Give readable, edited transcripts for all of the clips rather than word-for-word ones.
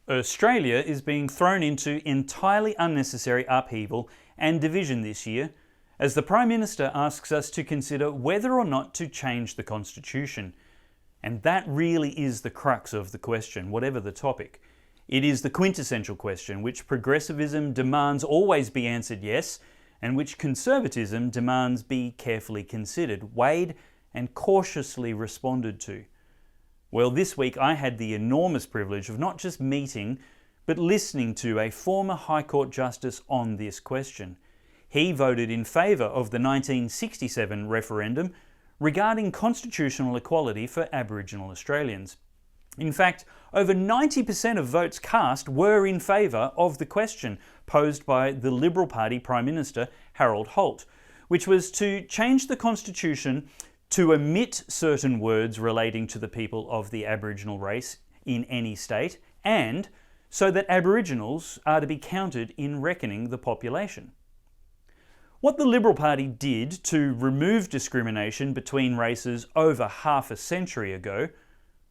Australia is being thrown into entirely unnecessary upheaval and division this year, as the Prime Minister asks us to consider whether or not to change the Constitution. And that really is the crux of the question, whatever the topic. It is the quintessential question which progressivism demands always be answered yes, and which conservatism demands be carefully considered, weighed and cautiously responded to. Well, this week I had the enormous privilege of not just meeting, but listening to a former High Court Justice on this question. He voted in favour of the 1967 referendum regarding constitutional equality for Aboriginal Australians. In fact, over 90% of votes cast were in favour of the question posed by the Liberal Party Prime Minister Harold Holt, which was to change the Constitution to omit certain words relating to the people of the Aboriginal race in any state, and so that Aboriginals are to be counted in reckoning the population. What the Liberal Party did to remove discrimination between races over half a century ago,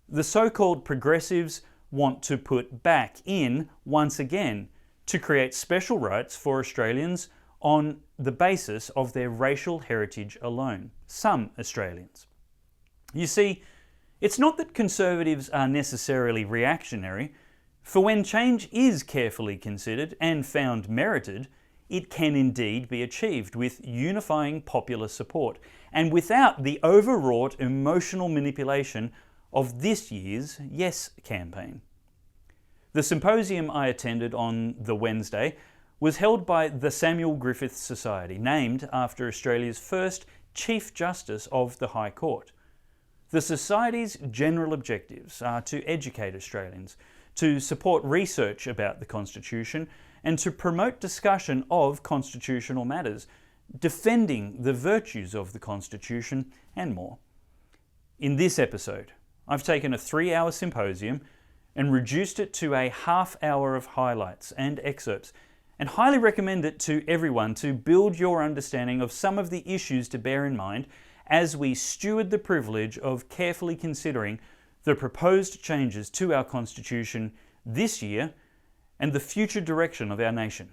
the so-called progressives want to put back in once again to create special rights for Australians on the basis of their racial heritage alone. Some Australians. You see, it's not that conservatives are necessarily reactionary, for when change is carefully considered and found merited, it can indeed be achieved with unifying popular support and without the overwrought emotional manipulation of this year's Yes campaign. The symposium I attended on the Wednesday was held by the Samuel Griffith Society, named after Australia's first Chief Justice of the High Court. The Society's general objectives are to educate Australians, to support research about the Constitution, and to promote discussion of constitutional matters, defending the virtues of the Constitution, and more. In this episode, I've taken a 3-hour symposium and reduced it to a half-hour of highlights and excerpts, and highly recommend it to everyone to build your understanding of some of the issues to bear in mind as we steward the privilege of carefully considering the proposed changes to our Constitution this year and the future direction of our nation.